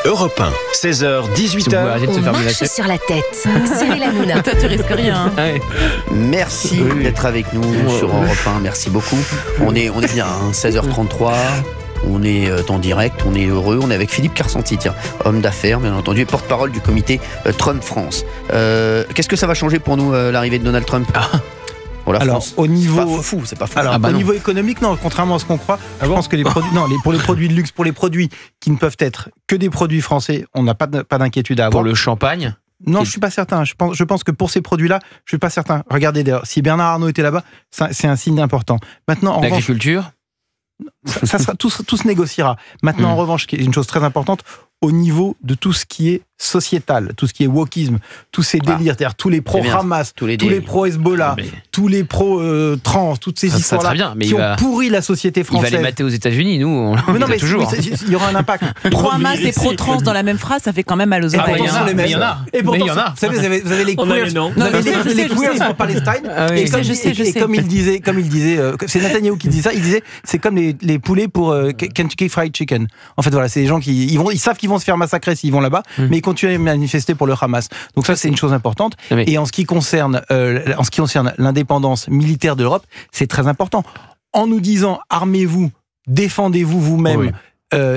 Europe 1, 16h, 18h. On marche sur la tête. Cyril Hanouna. Toi, tu risques rien. Hein. Ouais. Merci d'être avec nous sur Europe 1. Merci beaucoup. On est bien, hein, 16h33. On est en direct, on est heureux. On est avec Philippe Carsanti, tiens, homme d'affaires, bien entendu, et porte-parole du comité Trump France. Qu'est-ce que ça va changer pour nous, l'arrivée de Donald Trump pour la France. Au niveau, c'est pas fou. au niveau économique, non, contrairement à ce qu'on croit, je pense que les produits, pour les produits de luxe, pour les produits qui ne peuvent être que des produits français, on n'a pas d'inquiétude à avoir. Pour le champagne? Non, je suis pas certain. Je pense que pour ces produits-là, je suis pas certain. Regardez d'ailleurs, si Bernard Arnault était là-bas, c'est un signe important. Maintenant, en revanche, l'agriculture, ça sera, tout se négociera. Maintenant, en revanche, qui est une chose très importante, au niveau de tout ce qui est sociétal, tout ce qui est wokisme, tous ces délires, c'est-à-dire tous les pro-Hamas, tous les pro-Hezbollah, tous les pro-trans, toutes ces histoires-là qui ont pourri la société française. Il va les mater aux États-Unis, nous, on les toujours. Il y aura un impact. Pro-Hamas et pro-trans dans la même phrase, ça fait quand même mal aux oreilles. Il y en a. Et pourtant, vous savez, vous avez les queers en Palestine. Et comme il disait, c'est Netanyahou qui disait ça, il disait, c'est comme les poulets pour Kentucky Fried Chicken. En fait, voilà, c'est des gens qui ils savent qu'ils vont se faire massacrer s'ils vont là-bas, mais ils continuent à manifester pour le Hamas. Donc ça, c'est une chose importante. Et en ce qui concerne l'indépendance militaire de l'Europe, c'est très important. En nous disant, armez-vous, défendez-vous vous-même,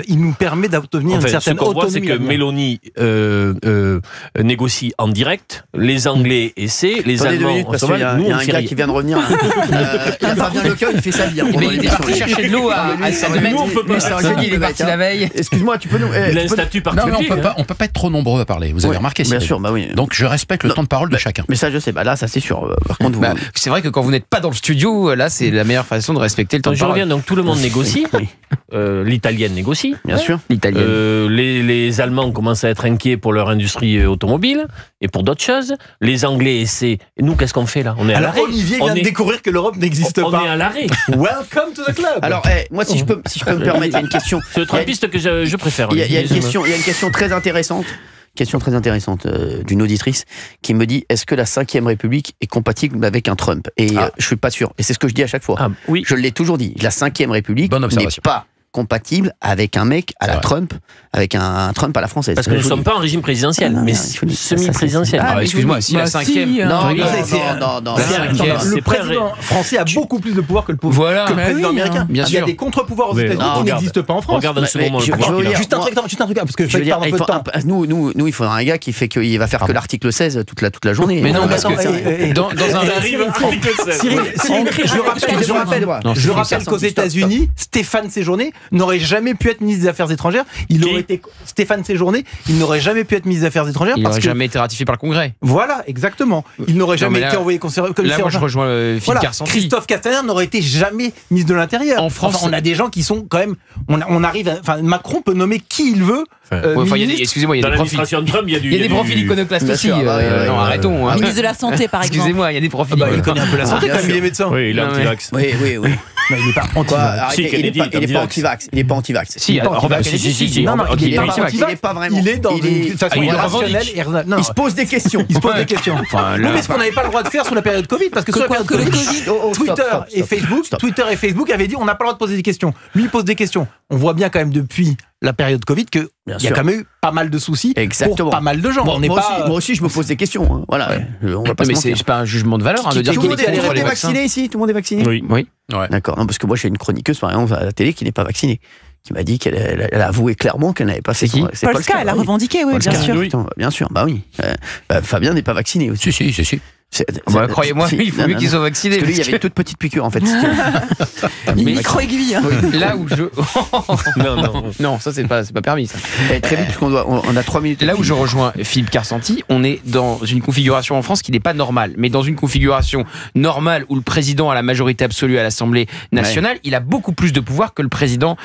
il nous permet d'obtenir une certaine autonomie. Ce qu'on voit, c'est que Mélanie négocie en direct, les Anglais essaient, les Allemands... Il y a un gars qui vient de revenir. Fabien Lecoeur, il fait sa vie. Il est parti chercher de l'eau à 7 mètres. Il est parti la veille. Excuse-moi, tu peux nous... Il a un statut particulier. Non, on peut pas être trop nombreux à parler. Vous avez remarqué ça? Bien sûr, bah oui. Donc je respecte le temps de parole de chacun. Mais ça, je sais. Là, ça c'est sûr. Par contre, c'est vrai que quand vous n'êtes pas dans le studio, là, c'est la meilleure façon de respecter le temps de parole. Je reviens, donc tout le monde négocie. L'italienne négocie, bien sûr. Les Allemands commencent à être inquiets pour leur industrie automobile et pour d'autres choses. Les Anglais essaient. Et nous, qu'est-ce qu'on fait là? On est à l'arrêt. Olivier vient de découvrir que l'Europe n'existe pas. On est à l'arrêt. Welcome to the club. Alors, moi, si je peux me permettre, il y a une question. C'est le trumpiste que je préfère. Il y a une question très intéressante. D'une auditrice qui me dit, est-ce que la 5e République est compatible avec un Trump? Et je suis pas sûr. Et c'est ce que je dis à chaque fois. Oui. Je l'ai toujours dit. La 5e République n'est pas compatible avec un mec à la Trump, avec un Trump à la française. Parce que nous ne sommes pas en régime présidentiel, mais semi-présidentiel. Excuse-moi, si la 5e... Non. Le président français a beaucoup plus de pouvoir que le président américain. Bien sûr. Il y a des contre-pouvoirs aux États-unis qui n'existent pas en France. Regarde en ce moment le pouvoir. Juste un truc, parce que je vais perdre un peu de temps. Nous, il faudra un gars qui fait qu'il va faire que l'article 16 toute la journée. Mais non, parce que dans un... Cyril, je rappelle qu'aux États-Unis, Stéphane Séjourné n'aurait jamais pu être ministre des Affaires étrangères. Stéphane Séjourné, il n'aurait jamais pu être ministre des Affaires étrangères. Il n'aurait jamais été ratifié par le Congrès. Voilà, exactement. Il n'aurait jamais été envoyé commissaire. Là, moi, je rejoins Philippe Carsanti. Christophe Castaner n'aurait été jamais ministre de l'Intérieur. En France, on a des gens qui sont quand même. On arrive. Macron peut nommer qui il veut. Excusez-moi, il y a des profils. Il y a des profils iconoclastes aussi. Non, arrêtons. Ministre de la Santé, par exemple. Excusez-moi, il y a des profils. Il connaît un peu la santé quand même, il est médecin. Oui, il est anti-vax. Oui. Mais il n'est pas anti-vax. Il n'est pas anti-vax. Il n'est pas anti-vax. Si, Robert Kennedy, si. Non, il n'est pas vraiment. Il est dans une façon irrationnelle. Il se pose des questions. Oui, mais ce qu'on n'avait pas le droit de faire sous la période Covid, parce que sur la période Covid, Twitter et Facebook avaient dit on n'a pas le droit de poser des questions. Lui, il pose des questions. On voit bien quand même depuis la période Covid qu'il y a quand même eu pas mal de soucis pour pas mal de gens. Moi aussi, je me pose des questions. Voilà. Mais c'est pas un jugement de valeur de dire tout le monde est vacciné ici. Tout le monde est vacciné. Oui. D'accord. Non, parce que moi, j'ai une chroniqueuse, par exemple, à la télé qui n'est pas vaccinée, qui m'a dit qu'elle a avoué clairement qu'elle n'avait pas fait. C'est Polska, elle a revendiqué, oui, bien sûr. Bien sûr, bah oui. Fabien n'est pas vacciné aussi. Si. Croyez-moi, il faut mieux qu'ils soient vaccinés. Parce que lui, il y avait une toute petite piqûre en fait. Micro-aiguille. Là où je. Non, ça c'est pas permis ça. Très vite, parce qu'on a 3 minutes. Là où je rejoins Philippe Carsanti, on est dans une configuration en France qui n'est pas normale. Mais dans une configuration normale où le président a la majorité absolue à l'Assemblée nationale, il a beaucoup plus de pouvoir que le président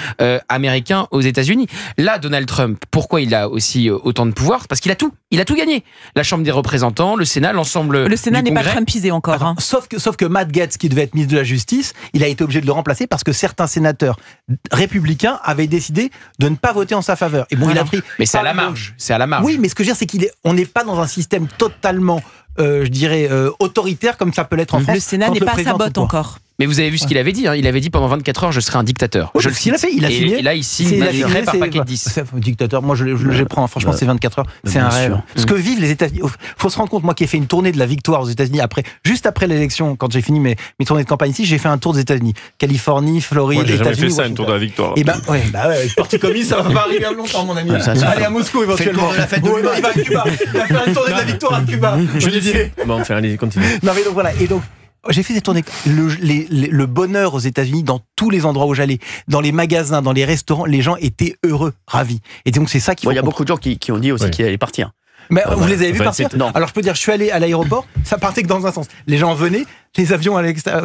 américain aux États-Unis. Là, Donald Trump, pourquoi il a aussi autant de pouvoir? Parce qu'il a tout. Il a tout gagné. La Chambre des représentants, le Sénat, l'ensemble. Le Sénat n'est pas trumpisé encore. Sauf que Matt Gaetz, qui devait être ministre de la Justice, il a été obligé de le remplacer parce que certains sénateurs républicains avaient décidé de ne pas voter en sa faveur. Et bon, il a pris. Mais c'est à la marge. Oui, mais ce que je veux dire, c'est qu'on n'est pas dans un système totalement je dirais, autoritaire comme ça peut l'être en France. Le Sénat n'est pas à sa botte encore. Mais vous avez vu ce qu'il avait dit, Il avait dit pendant 24 heures, je serai un dictateur. Oui, ce qu'il a fait, il a signé. Et là, il signe manuscrit par paquet de 10. Dictateur, moi je les prends, franchement, c'est 24 heures, c'est un rêve. Ce que vivent les États-Unis, faut se rendre compte, moi qui ai fait une tournée de la victoire aux États-Unis, juste après l'élection, quand j'ai fini mes tournées de campagne ici, j'ai fait un tour des États-Unis. Californie, Floride, États-Unis. J'ai jamais fait ça, Washington. une tour de la victoire. Et parti communiste, ça va pas arriver à longtemps, mon ami. Allez à Moscou éventuellement. La fête de il va à Cuba. Il va faire une tournée de la victoire à Cuba. Je le dis. Bon, allez, continue. Non, mais donc voilà. Et donc, j'ai fait cette tournée. Le bonheur aux États-Unis, dans tous les endroits où j'allais, dans les magasins, dans les restaurants, les gens étaient heureux, ravis. Et donc, c'est ça qu'il faut. Il y a beaucoup de gens qui ont dit aussi qu'ils allaient partir. Mais vous les avez vus partir? Non. Alors je peux dire, je suis allé à l'aéroport, ça partait que dans un sens. Les gens venaient, les avions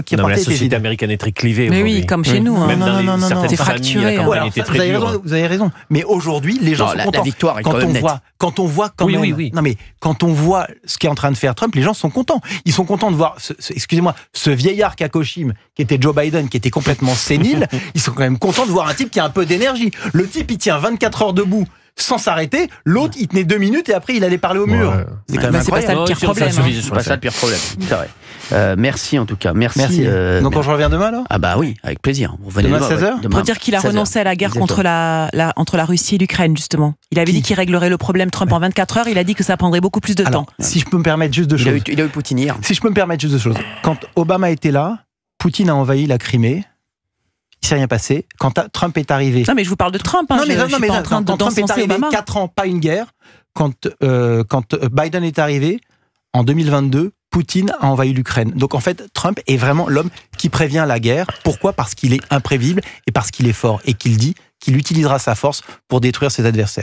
qui non, partaient. La société américaine est très clivée. Mais oui, comme chez nous. Même dans c'est fracturé. Vous avez raison. Mais aujourd'hui, les gens sont contents. La victoire est quand même nette. Quand on voit Non mais quand on voit ce qu'est en train de faire Trump, les gens sont contents. Ils sont contents de voir, ce vieillard Kakoshim qui était Joe Biden, qui était complètement sénile. Ils sont quand même contents de voir un type qui a un peu d'énergie. Le type, il tient 24 heures debout. Sans s'arrêter, l'autre il tenait 2 minutes et après il allait parler au mur. C'est quand même incroyable. C'est pas ça le pire problème. C'est pas ça le pire problème. C'est vrai. Merci en tout cas. Merci. Donc quand je reviens demain là ? Ah bah oui, avec plaisir. Vous venez demain à 16h ? Pour dire qu'il a renoncé à la guerre entre la Russie et l'Ukraine justement. Il avait dit qu'il réglerait le problème Trump en 24 heures. Il a dit que ça prendrait beaucoup plus de temps. Si je peux me permettre juste deux choses. Il a eu Poutine hier. Si je peux me permettre juste deux choses. Quand Obama était là, Poutine a envahi la Crimée. Il s'est rien passé. Quand Trump est arrivé... Non, mais je vous parle de Trump. Non, mais quand Trump est arrivé, 4 ans, pas une guerre. Quand Biden est arrivé, en 2022, Poutine a envahi l'Ukraine. Donc en fait, Trump est vraiment l'homme qui prévient la guerre. Pourquoi ? Parce qu'il est imprévisible et parce qu'il est fort. Et qu'il dit qu'il utilisera sa force pour détruire ses adversaires.